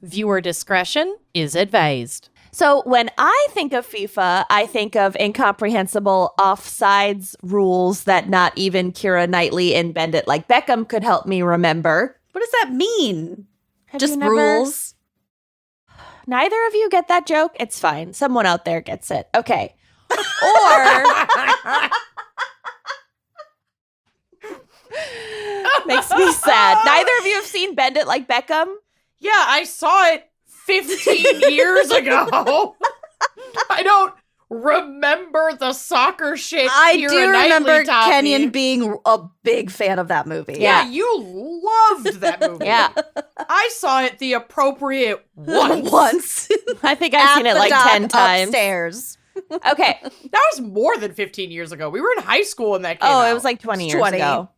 Viewer discretion is advised. So when I think of FIFA, I think of incomprehensible offsides rules that not even Keira Knightley and Bend It Like Beckham could help me remember. What does that mean? Have Just you never- rules? Neither of you get that joke? It's fine. Someone out there gets it. Okay. Or makes me sad. Neither of you have seen Bend It Like Beckham? Yeah, I saw it 15 years ago. I don't remember the soccer shit. I Keira do Knightley remember taught me. Kenyon being a big fan of that movie. Yeah, you loved that movie. Yeah. I saw it the appropriate once. Once. I think I've seen it At the like dock 10 times. upstairs. Okay. That was more than 15 years ago. We were in high school when that came out. Oh, it was like 20 years 20. ago.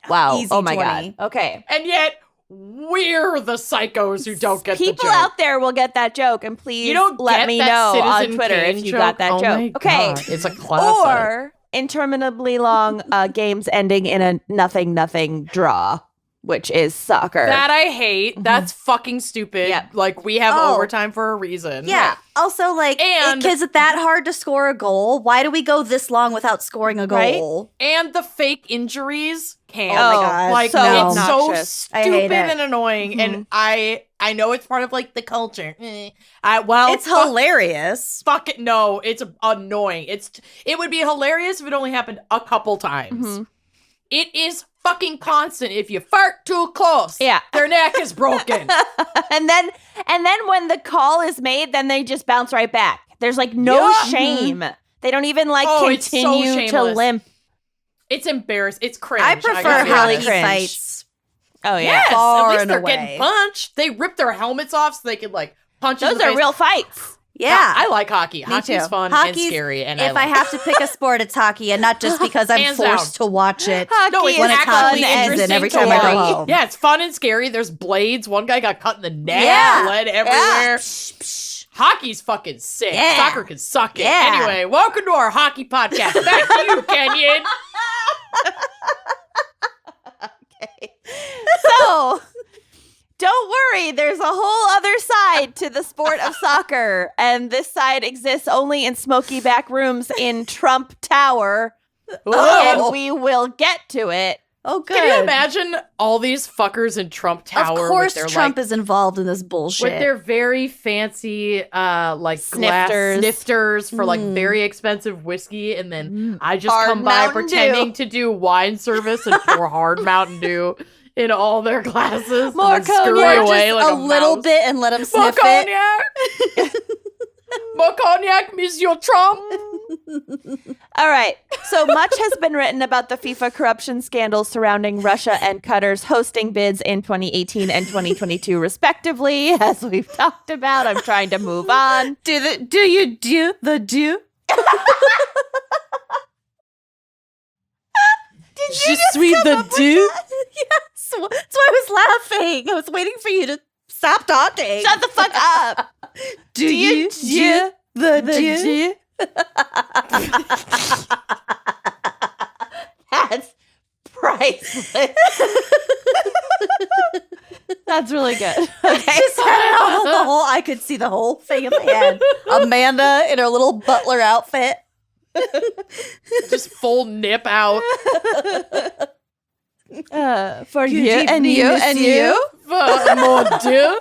Wow. Easy oh my 20. God. Okay. And yet, we're the psychos who don't get the People joke. out there will get that joke, and please You don't let get me that know on Citizen Twitter Kane if you joke? got that Oh joke. my Okay. God, it's a classic. Or interminably long games ending in a nothing draw, which is soccer. That I hate. That's fucking stupid. Yep. Like, we have Oh. overtime for a reason. Yeah. Also, like, And- is it that hard to score a goal? Why do we go this long without scoring a Right? goal? And the fake injuries can. Oh my God. Like, so it's obnoxious. so I hate stupid it. and annoying. And I know it's part of, like, the culture. It's hilarious. Fuck it. No, it's annoying. It would be hilarious if it only happened a couple times. Mhm. It is fucking constant. If you fart too close, Yeah. their neck is broken. and then when the call is made, then they just bounce right back. There's like no Yeah. shame. They don't even like Oh, it's so continue to shameless. limp. It's embarrassing. It's cringe. I gotta prefer be hockey honest. cringe. fights. Oh yeah. Yes, Far at least and they're away. getting punched. They rip their helmets off so they can like punch. in Those the are face. real fights. Yeah. I like hockey. Hockey's too. fun and Hockey's- scary. And if I have to pick a sport, it's hockey, and not just because I'm Hands forced down. to watch it. Hockey No, it's when is it fun actually and ends in every to time I go watch. home. Yeah, it's fun and scary. There's blades. One guy got cut in the neck. Yeah. Blood everywhere. Psh, psh. Hockey's fucking sick. Yeah. Soccer can suck it. Yeah. Anyway, welcome to our hockey podcast. Back to you, Kenyon. So, don't worry, there's a whole other side to the sport of soccer, and this side exists only in smoky back rooms in Trump Tower, Whoa. and we will get to it. Oh, good. Can you imagine all these fuckers in Trump Tower? Of course, with their, Trump like, is involved in this bullshit. with their very fancy like glass Snifters. snifters for like Mm. very expensive whiskey, and then I just Hard come by Mountain pretending Dew. to do wine service and pour hard Mountain Dew in all their glasses. More and then scurry cognac. away just like a little mouse. bit and let him More sniff it. cognac. More cognac, Monsieur Trump. All right. So much has been written about the FIFA corruption scandals surrounding Russia and Qatar's hosting bids in 2018 and 2022, respectively. As we've talked about, I'm trying to move on. Do you do the do? Je suis the Dieu. Yes. That's why I was laughing. I was waiting for you to stop talking. Shut the fuck up. Do you do the do? That's priceless. That's really good. Okay. Just the whole, I could see the whole thing in my head. Amanda in her little butler outfit. Just full nip out. For Good you and evening, you and monsieur. you. For mon Dieu.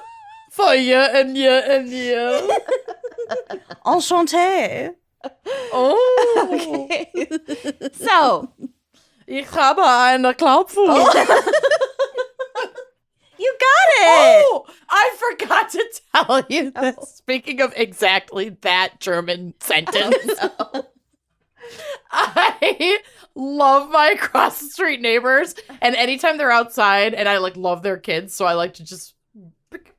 For you and you and you. Enchanté. Oh. Okay. So, Ich habe eine Klaupfuhr. You got it. Oh, I forgot to tell you this. Speaking of exactly that German sentence, I love my across the street neighbors, and anytime they're outside, and I like love their kids, so I like to just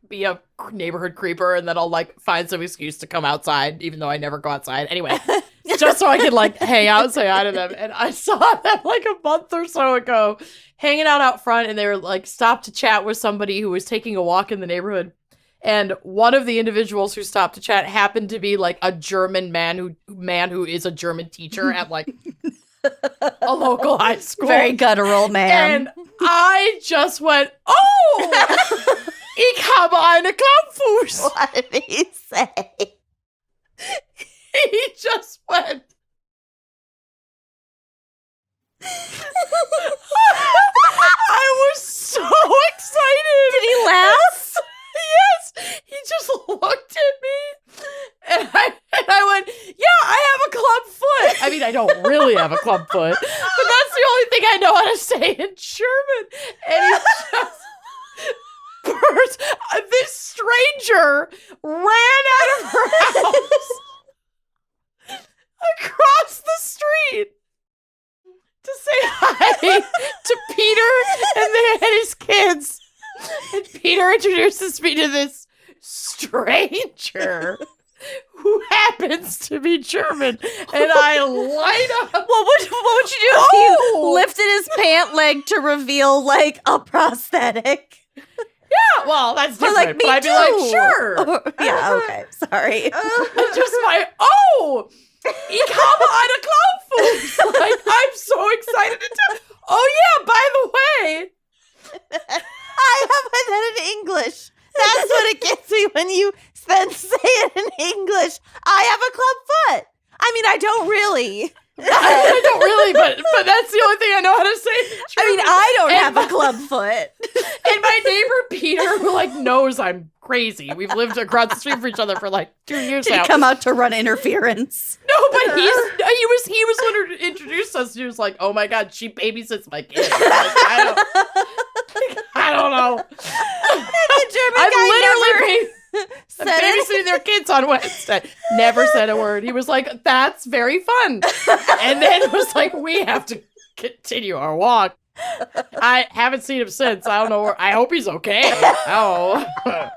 be a neighborhood creeper, and then I'll like find some excuse to come outside, even though I never go outside. Anyway, just so I can like hang out and say hi to them. And I saw them like a month or so ago hanging out front, and they were like stopped to chat with somebody who was taking a walk in the neighborhood. And one of the individuals who stopped to chat happened to be like a German man who is a German teacher at like a local high school. Very guttural, man. And I just went, oh! Ich habe eine Klappfuß. What did he say? He just went. I was so excited. Did he laugh? Yes. He just looked at me, and I went, "Yeah, I have a club foot." I mean, I don't really have a club foot, but that's the only thing I know how to say in German. And he just burst. This stranger ran out of her house across the street to say hi to Peter and his kids. And Peter introduces me to this stranger who happens to be German, and I light up. What would you do if he lifted his pant leg to reveal like a prosthetic? Yeah, well, that's different. Like, me but I'd be too. like, sure. Yeah, okay. Sorry. Just my, ich habe eine Klappfuß. Like, I'm so excited to tell. Oh, yeah, by the way. I have it in English. That's what it gets me when you then say it in English. I have a club foot. I mean, I don't really. I don't really, but that's the only thing I know how to say. I mean, I don't have a club foot. And my neighbor Peter, who like knows I'm crazy. We've lived across the street from each other for like 2 years Did now. he come out to run interference? No, but he was one who introduced us. He was like, "Oh my god, she babysits my kids." Like, I don't know. The German I'm guy literally said it. babysitting their kids on Wednesday. Never said a word. He was like, "That's very fun," and then was like, "We have to continue our walk." I haven't seen him since. I don't know where. I hope he's okay. Oh, I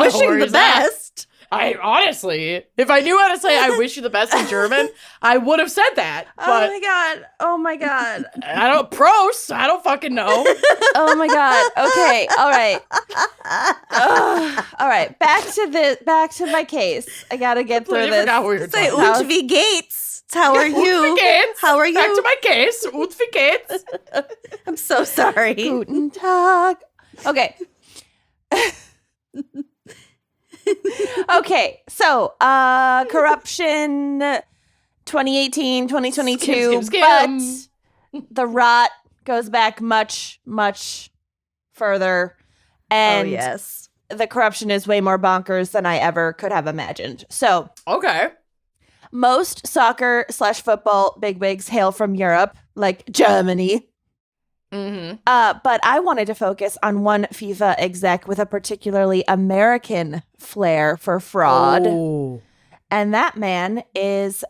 wish him the he's at. best. I honestly, if I knew how to say "I wish you the best" in German, I would have said that. But Oh my god. I don't Prost. I don't fucking know. Oh my god. Okay. All right. All right. Back to my case. I gotta get through I this. forgot what we were Say talking about. Utvi Gates. How are you? Wie geht's? How are you? Back to my case. Und wie geht's? I'm so sorry. Guten Tag. Okay. Okay. So, corruption 2018, 2022, Skim. but the rot goes back much, much further. And Oh, yes. the corruption is way more bonkers than I ever could have imagined. So, Okay. most soccer/football bigwigs hail from Europe, like Germany. Mm-hmm. But I wanted to focus on one FIFA exec with a particularly American flair for fraud. Oh. And that man is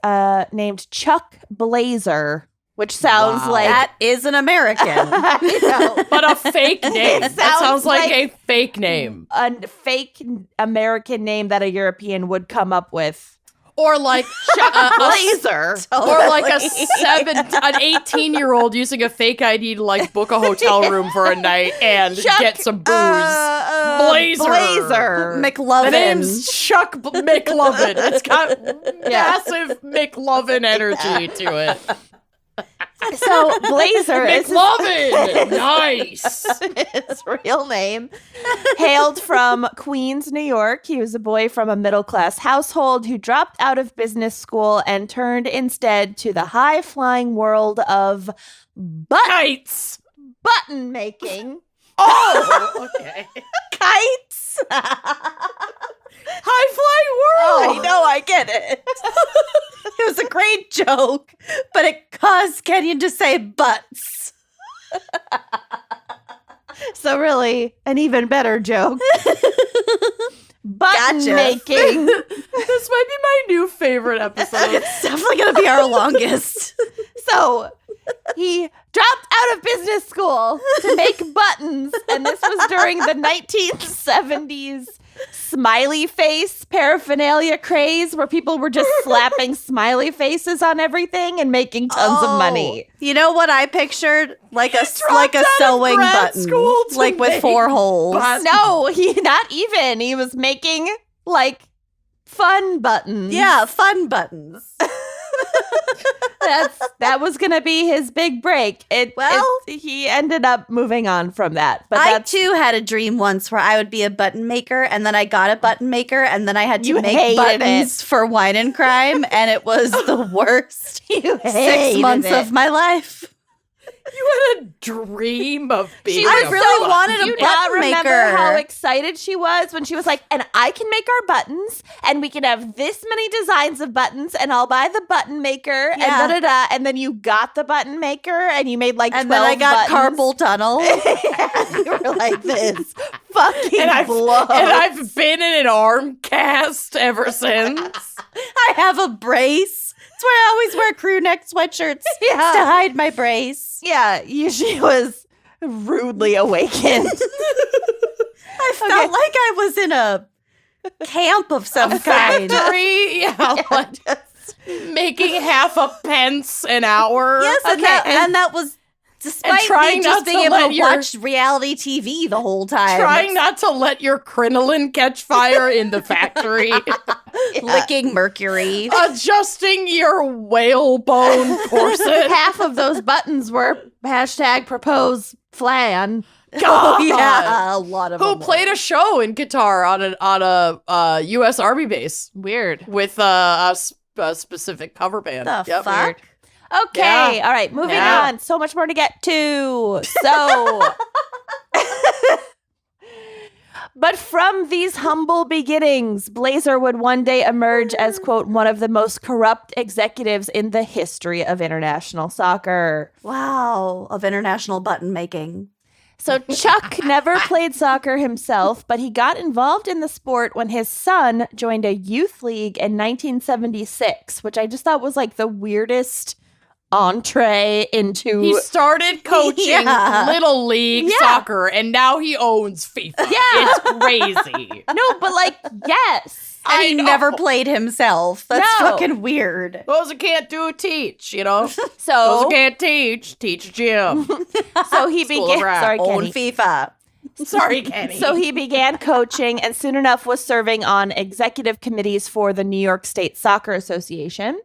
named Chuck Blazer, which sounds Wow. like... That is an American. I know. But a fake name. It That sounds sounds like like- a fake name. A fake American name that a European would come up with. Or like Blazer. or like an 18-year-old using a fake ID to like book a hotel room for a night and Chuck, get some booze. Blazer. The McLovin. name's Chuck McLovin. It's got massive McLovin energy to it. So Blazer is McLovin! Nice! his real name. Hailed from Queens, New York. He was a boy from a middle-class household who dropped out of business school and turned instead to the high-flying world of Kites! button making. Oh! Okay. Kites. High-flying world! I know, I get it. It was a great joke, but it caused Kenyon to say butts. So really, an even better joke. Button Gotcha. making. This might be my new favorite episode. It's definitely going to be our longest. So he dropped out of business school to make buttons, and this was during the 1970s smiley face paraphernalia craze where people were just slapping smiley faces on everything and making tons of money. You know what I pictured? Like a out of sewing grad button. school to Like with make 4 holes. buttons. No, he not even. He was making like fun buttons. Yeah, fun buttons. That was going to be his big break. He ended up moving on from that. But I too had a dream once where I would be a button maker, and then I got a button maker, and then I had to You make hated buttons for Wine and Crime, and it was the worst you 6 months of my life. You had a dream of being. I really wanted Do a you not button remember maker. how excited she was when she was like, and I can make our buttons, and we can have this many designs of buttons, and I'll buy the button maker, and Yeah. da-da-da. And then you got the button maker, and you made like 12 And then I got buttons. carpal tunnel. You were like this. Fucking and blows. I've been in an arm cast ever since. I have a brace. That's why I always wear crew neck sweatshirts to hide my brace. Yeah, she was rudely awakened. I felt like I was in a camp of some kind. Factory, like making half a pence an hour. Yes, and that was despite trying me not just being to able let to your- watch reality TV the whole time. Trying not to let your crinoline catch fire in the factory. Licking mercury. Adjusting your whalebone corset. Half of those buttons were #propose flan. God. Oh, yeah, a lot of Who them. played a show in guitar on a U.S. Army base Weird. with a specific cover band. The Yep. fuck? Okay, Yeah. all right, moving Yeah. on. So much more to get to. So, but from these humble beginnings, Blazer would one day emerge as, quote, one of the most corrupt executives in the history of international soccer. Wow, of international button making. So Chuck never played soccer himself, but he got involved in the sport when his son joined a youth league in 1976, which I just thought was like the weirdest entree into. He started coaching Yeah. little league Yeah. soccer, and now he owns FIFA. Yeah. It's crazy. No, but like, yes. And he I know. never played himself. That's No. fucking weird. Those that can't do, teach, you know? Those So, that can't teach Jim. so he School of began. Rock. Sorry, Own Kenny. FIFA. Sorry, Kenny. So he began coaching and soon enough was serving on executive committees for the New York State Soccer Association.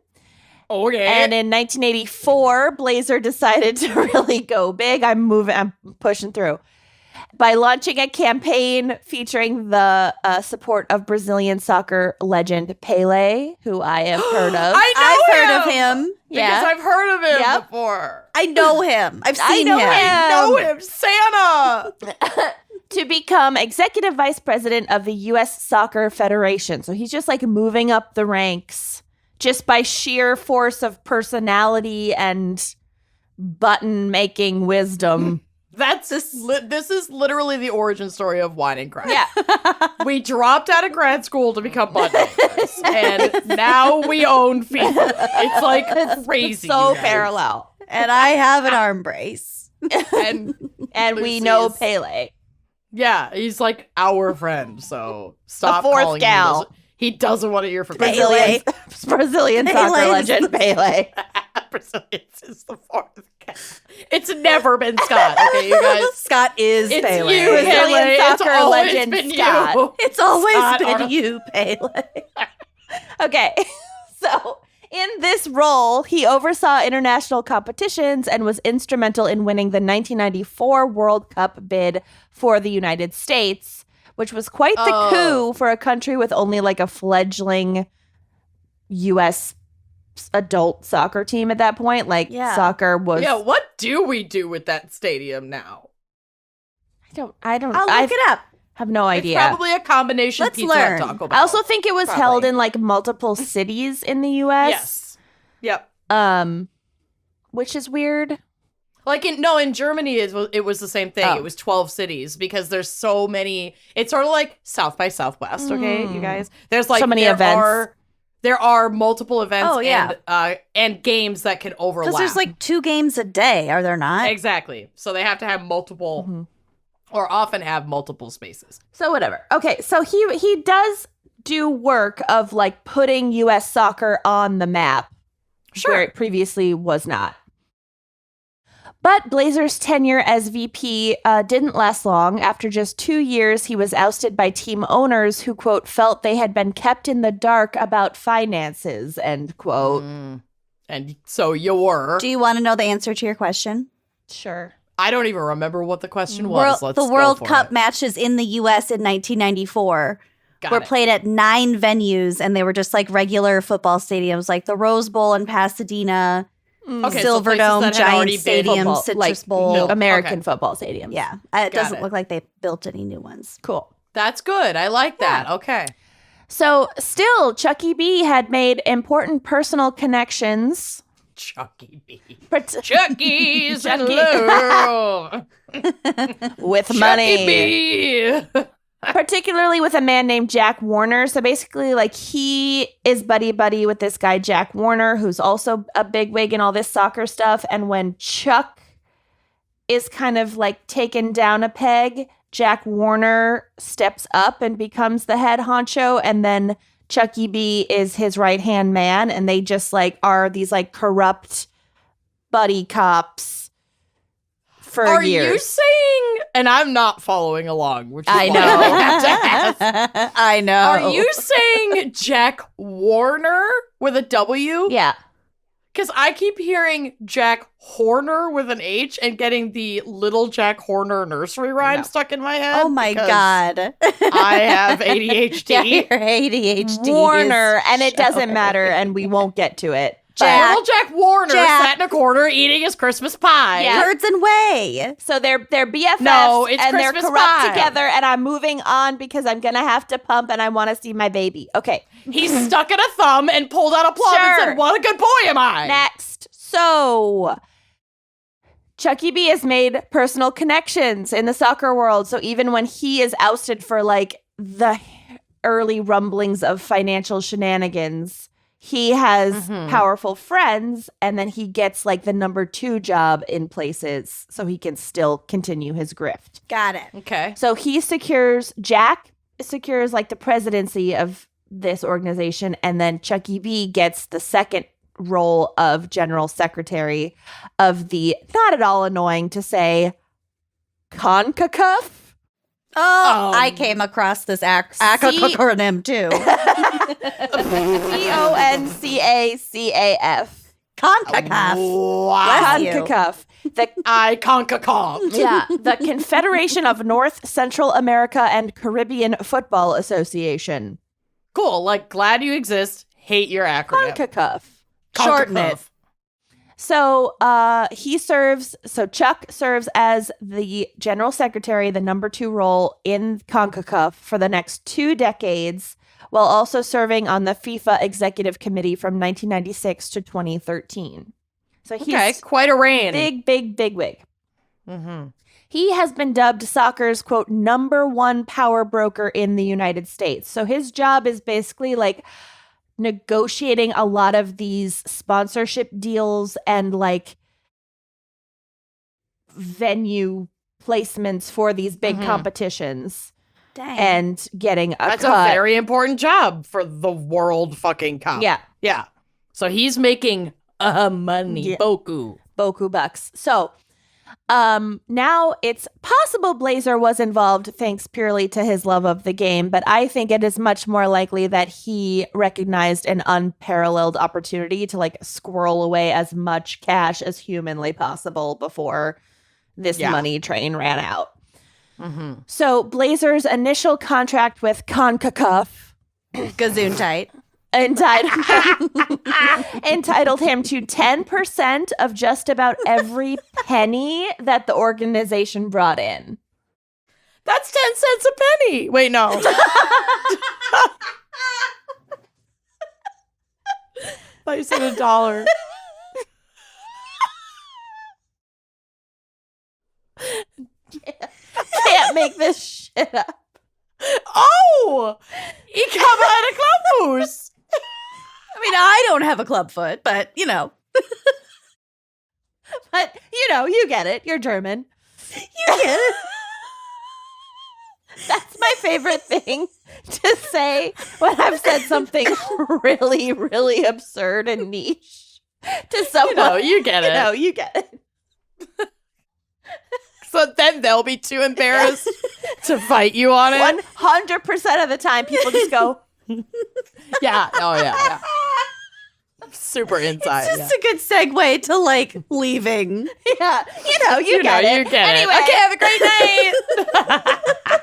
okay. And in 1984, Blazer decided to really go big. I'm pushing through. By launching a campaign featuring the support of Brazilian soccer legend Pelé, who I have heard of. I've heard of him. Because I've heard of him Yep. before. I know him. I've I seen know him. him. I know him. Santa. To become executive vice president of the U.S. Soccer Federation. So he's just like moving up the ranks just by sheer force of personality and button making wisdom. This is literally the origin story of Wine and Crime. Yeah. We dropped out of grad school to become button makers, and now we own FIFA. It's like crazy. So you guys. parallel. And I have an arm brace. And And we Lucy know is- Pele. yeah, he's like our friend. So stop fourth calling gal. him. He doesn't want to hear from Pele. Brazilian soccer Pele. legend Pele. Brazilians is the fourth gal. It's never been Scott. Okay, you guys. Scott is It's Pele. you, Brazilian Pele. It's soccer always legend been Scott. you. It's always Scott been Ar- you, Pele. Okay. So in this role, he oversaw international competitions and was instrumental in winning the 1994 World Cup bid for the United States, which was quite the coup for a country with only like a fledgling U.S. adult soccer team at that point. Like Yeah. soccer was. Yeah, what do we do with that stadium now? I don't. I'll I look it up. have no idea. It's probably a combination Let's pizza learn. and Taco Bell. I also think it was Probably. held in like multiple cities in the U.S. yes. Yep. Which is weird. Like in Germany it was the same thing. Oh. It was 12 cities because there's so many. It's sort of like South by Southwest, okay, you guys. There's like So many events. There are multiple events Oh, yeah. and games that can overlap. Because there's like 2 games a day, are there not? exactly. So they have to have multiple Mhm. or often have multiple spaces. So whatever. Okay, so he does do work of like putting U.S. soccer on the map, where it previously was not. But Blazer's tenure as VP didn't last long. After just 2 years, he was ousted by team owners who, quote, felt they had been kept in the dark about finances, end quote. And so you were. Do you want to know the answer to your question? Sure. I don't even remember what the question was. Let's the go World for Cup it. matches in the U.S. in 1994 were It. played at 9 venues, and they were just like regular football stadiums, like the Rose Bowl in Pasadena, Okay, so places Silverdome, that had Giant already been Stadium, football, Citrus like Bowl. built. American Okay. football stadiums. Yeah, it doesn't it. look like they built any new ones. Cool. That's good. I like that. Okay. So still, Chucky B had made important personal connections. Chucky B. Part- Chucky's Chucky. hello. with money. Chucky B. Particularly with a man named Jack Warner. So basically, like, he is buddy-buddy with this guy, Jack Warner, who's also a bigwig in all this soccer stuff. And when Chuck is kind of, like, taken down a peg, Jack Warner steps up and becomes the head honcho. And then Chucky B is his right-hand man. And they just, like, are these, like, corrupt buddy cops for Are years. you saying, and I'm not following along, which is I why know. I have to ask. I know. Are you saying Jack Warner with a W? Yeah. Because I keep hearing Jack Horner with an H and getting the Little Jack Horner nursery rhyme No. stuck in my head. Oh my because God. I have ADHD. Yeah, your ADHD. Warner, is and it doesn't showing. matter, and we won't get to it. Jack. Little Jack Warner Jack. sat in a corner eating his Christmas pie. Yeah. Birds and Way. So they're BFFs, No, it's and they're Christmas corrupt pie. together, and I'm moving on because I'm gonna have to pump, and I want to see my baby. Okay, He stuck in a thumb and pulled out a plum and Sure. said, "What a good boy am I?" next. So Chucky B has made personal connections in the soccer world. So even when he is ousted for like the early rumblings of financial shenanigans, he has Mhm. powerful friends, and then he gets like the number 2 job in places so he can still continue his grift. Got it. Okay. So Jack secures like the presidency of this organization, and then Chucky B gets the second role of general secretary of the, not at all annoying to say, CONCACAF. Oh, I came across this acronym too. CONCACAF. CONCACAF. Wow. you. CONCACAF. The I conquered. Yeah, the Confederation of North Central America and Caribbean Football Association. Cool. Like, glad you exist. Hate your acronym. CONCACAF. Shorten it. So Chuck serves as the general secretary, the number 2 role in CONCACAF for the next 2 decades, while also serving on the FIFA executive committee from 1996 to 2013. So he's Okay, quite a reign. big wig. Mm-hmm. He has been dubbed soccer's, quote, number 1 power broker in the United States. So his job is basically like negotiating a lot of these sponsorship deals and like venue placements for these big Mhm. competitions Dang. and getting a That's cut. a very important job for the World fucking Cup. Yeah, Yeah. So he's making money. Yeah. Boku. Boku bucks. So now it's possible Blazer was involved thanks purely to his love of the game, but I think it is much more likely that he recognized an unparalleled opportunity to like squirrel away as much cash as humanly possible before this Yeah. money train ran out. Mm-hmm. So Blazer's initial contract with CONCACAF Gazoon tight. entitled him to 10% of just about every penny that the organization brought in. That's 10 cents a penny. Wait, no. Thought you said $1. Can't make this shit up. Oh! Ich habe eine Clubfuß. I mean, I don't have a club foot, but you know. But, you get it. You're German. You get it. That's my favorite thing to say when I've said something really, really absurd and niche to someone. You get it. You get it. So then they'll be too embarrassed to fight you on it. 100% of the time, people just go, Yeah. Oh, yeah. Super inside. It's just a good segue to like leaving. Yeah. You get it. You get Anyway. it. Okay, have a great night.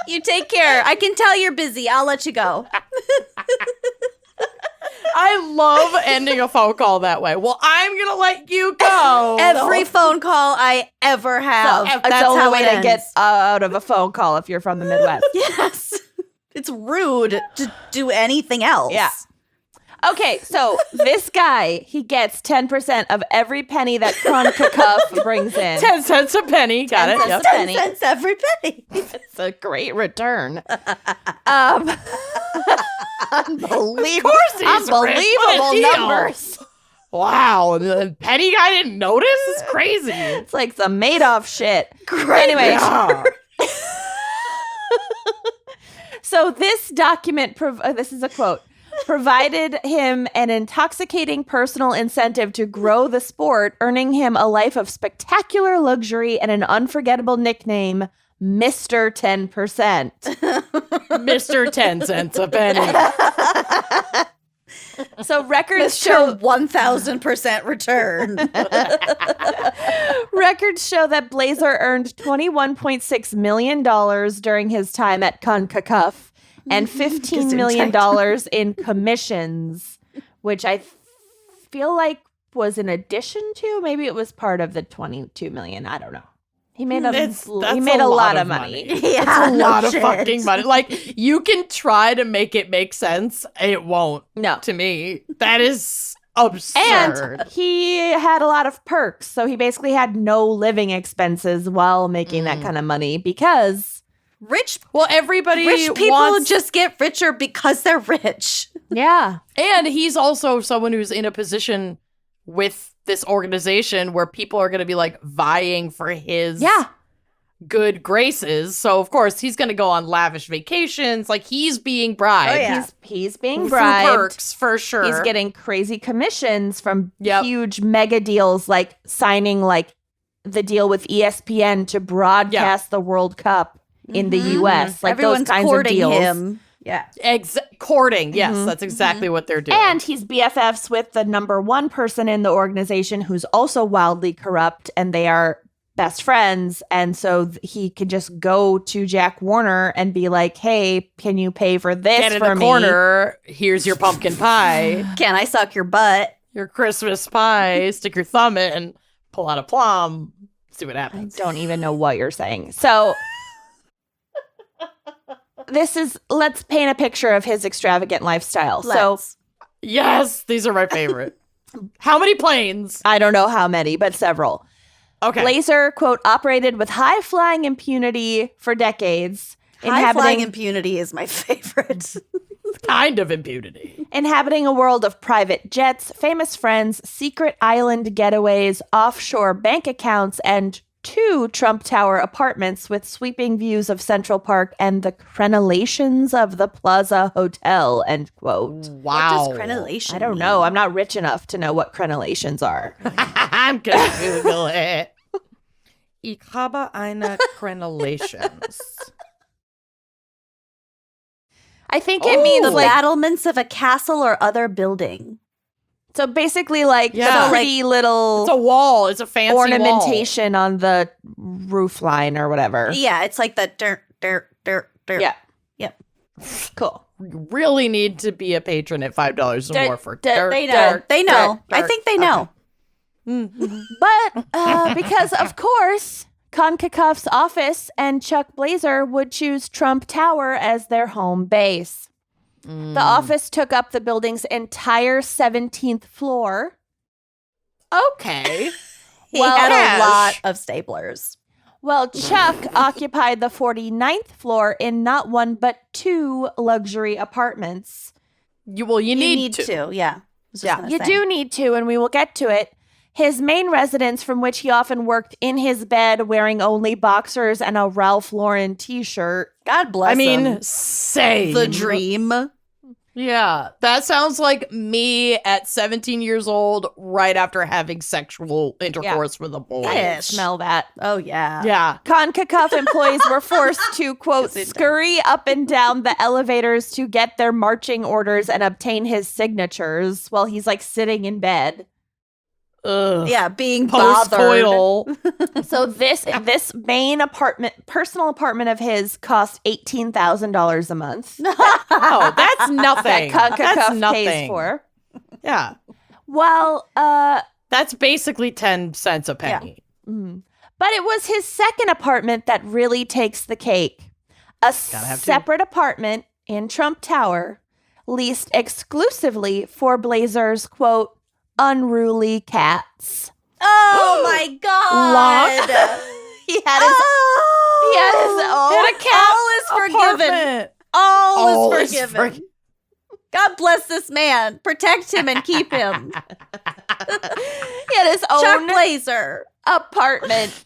You take care. I can tell you're busy. I'll let you go. I love ending a phone call that way. Well, I'm going to let you go. Every phone call I ever have. It's That's the only how way it to ends. get out of a phone call if you're from the Midwest. Yes. It's rude to do anything else. Yeah. Okay, so this guy, he gets 10% of every penny that CONCACAF brings in. 10 cents a penny. Got 10 it. cents Yep. a penny. 10 cents every penny. It's a great return. Of Unbelievable. course he's rich. What a Unbelievable deal. numbers. Wow. The penny guy didn't notice? It's crazy. It's like some Madoff shit. Anyway, Yeah. so this document, this is a quote, provided him an intoxicating personal incentive to grow the sport, earning him a life of spectacular luxury and an unforgettable nickname, Mr. 10%. Mr. 10 cents a penny. So records Mr. show 1,000% return. records show that Blazer earned $21.6 million during his time at CONCACAF and $15 million in commissions, which I feel like was in addition to, maybe it was part of the 22 million. I don't know. He made That's a lot of money. Yeah, That's a no lot of shit. fucking money. Like, you can try to make it make sense. It won't. No. To me. That is absurd. And he had a lot of perks. So he basically had no living expenses while making that kind of money because well, everybody Rich people wants... just get richer because they're rich. yeah. And he's also someone who's in a position with this organization where people are going to be like vying for his good graces. So of course he's going to go on lavish vacations. Like, he's being bribed. Oh, yeah. He's being Through bribed. perks for sure. He's getting crazy commissions from Yep. huge mega deals, like signing like the deal with ESPN to broadcast the World Cup in the US. Like Everyone's those kinds of courting deals. him. Yeah. Courting. Yes, that's exactly what they're doing. And he's BFFs with the number one person in the organization who's also wildly corrupt, and they are best friends. And so he could just go to Jack Warner and be like, hey, can you pay for this get in for the me? corner. Here's your pumpkin pie. Can I suck your butt? Your Christmas pie. Stick your thumb in. Pull out a plum. See what I happens. don't even know what you're saying. So let's paint a picture of his extravagant lifestyle. So Let's. Yes, these are my favorite. How many planes? I don't know how many, but several. Okay. Blazer, quote, operated with high-flying impunity for decades, High-flying impunity is my favorite. Kind of impunity. inhabiting a world of private jets, famous friends, secret island getaways, offshore bank accounts, and 2 Trump Tower apartments with sweeping views of Central Park and the crenellations of the Plaza Hotel, end quote. Wow. What does crenellation I don't know. I'm not rich enough to know what crenellations are. I'm gonna Google it. Ich habe eine Crenellations. I think it means The like, battlements of a castle or other building. so basically like Yeah. the pretty little It's a wall. It's a fancy ornamentation on the roof line or whatever. Yeah, it's like the dirt. Yeah. Yep. Cool. wall. You really need to be a patron at $5 or more for dirt. They know. They know. I dirt. think they know. But because, of course, CONCACAF's office and Chuck Blazer would choose Trump Tower as their home base. The office took up the building's entire 17th floor. Okay. He Well, had Cash. a lot of staplers. Well, Chuck occupied the 49th floor in not one but 2 luxury apartments. You You need, need to. Yeah. I was just Yeah. gonna You say. do need to, and we will get to it. His main residence, from which he often worked in his bed wearing only boxers and a Ralph Lauren t-shirt. God bless I mean, him. same. The dream. Yeah, that sounds like me at 17 years old, right after having sexual intercourse with a boy. Ish. Smell that. Oh, yeah. Yeah. CONCACAF employees were forced to, quote, scurry up and down the elevators to get their marching orders and obtain his signatures while he's like sitting in bed. Ugh. Yeah, being bothered. Post-coital. So this main personal apartment of his cost $18,000 a month. Oh, that's That nothing. That's CONCACAF nothing. pays for. Yeah. Well, That's basically 10 cents a penny. but it was his second apartment that really takes the cake. A have to. separate apartment in Trump Tower, leased exclusively for Blazer's, quote, unruly cats. Oh, my God. He had his own Had a cat. All is forgiven. Apartment. All is is forgiven. God bless this man. Protect him and keep him. He had his own Chuck Blazer. apartment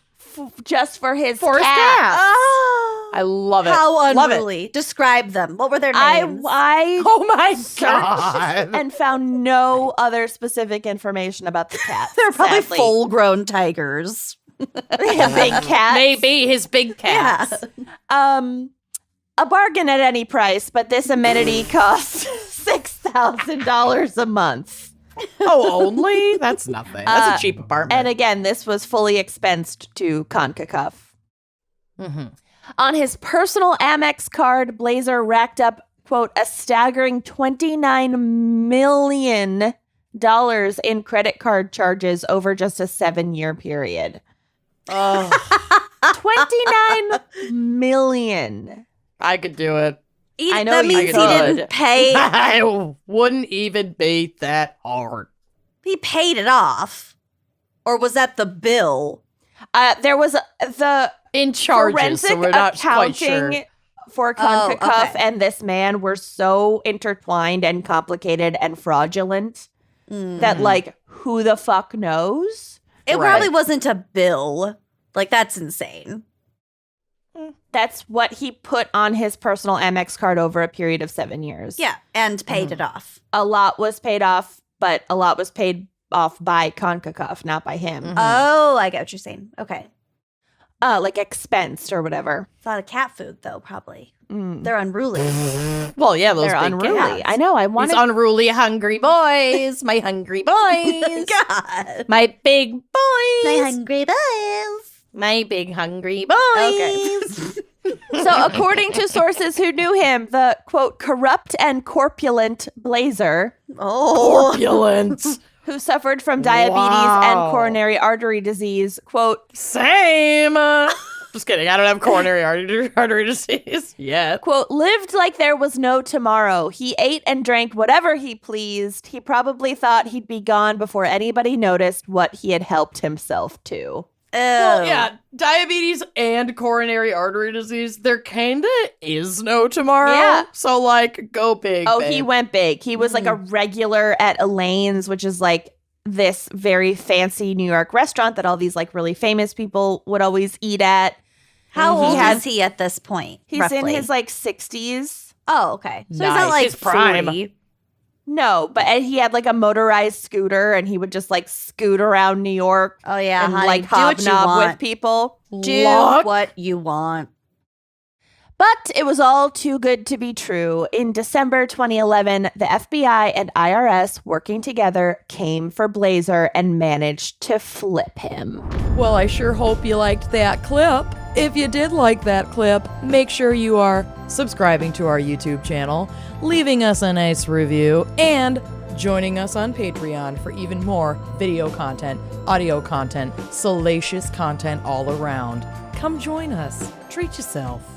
just for his For his cat. cats. Oh. I love it. How Love it. unruly. Describe them. What were their names? I Oh my searched God. and found no other specific information about the cats. They're probably sadly. full-grown tigers. Yeah, big cats. Maybe his big cats. A bargain at any price, but this amenity costs $6,000 a month. Oh, only? That's nothing. That's a cheap apartment. And again, this was fully expensed to CONCACAF. Mm-hmm. On his personal Amex card, Blazer racked up, quote, a staggering $29 million in credit card charges over just a 7-year period. Oh, 29 million. I could do it. I know that you means he could. didn't pay. I wouldn't even be that hard. He paid it off. Or was that the bill? There was the In charges, forensic so we're not quite accounting sure. for Oh, CONCACAF okay. and this man were so intertwined and complicated and fraudulent that, like, who the fuck knows? It Right. probably wasn't a bill. Like, that's insane. That's what he put on his personal Amex card over a period of 7 years. Yeah, and paid it off. A lot was paid off, but a lot was paid off by CONCACAF, not by him. Mhm. Oh, I get what you're saying. Okay. Like expensed or whatever. It's a lot of cat food, though, probably. Mm. They're unruly. Well, yeah, those They're big unruly. cats. I know. I These wanted. unruly, hungry boys. My hungry boys. God. My big boys. My hungry boys. My big hungry boys. Okay. So, according to sources who knew him, the quote corrupt and corpulent Blazer, Oh. Corpulent. who suffered from diabetes Wow. and coronary artery disease, quote, Same. Just kidding. I don't have coronary artery disease yet. quote, lived like there was no tomorrow. He ate and drank whatever he pleased. He probably thought he'd be gone before anybody noticed what he had helped himself to. Well, yeah, diabetes and coronary artery disease, there kinda is no tomorrow. Yeah. So, like, go big. Oh, babe. he went big. He was like a regular at Elaine's, which is like this very fancy New York restaurant that all these like really famous people would always eat at. How old has- is he at this point? He's roughly? in his like 60s. Oh, okay. So he's Nice. not like His prime. 40. No, but he had like a motorized scooter and he would just like scoot around New York Oh, yeah. and honey. like do what you hobnob with want. people. Do Luck. what you want. But it was all too good to be true. In December 2011, the FBI and IRS working together came for Blazer and managed to flip him. Well, I sure hope you liked that clip. If you did like that clip, make sure you are subscribing to our YouTube channel, leaving us a nice review, and joining us on Patreon for even more video content, audio content, salacious content all around. Come join us. Treat yourself.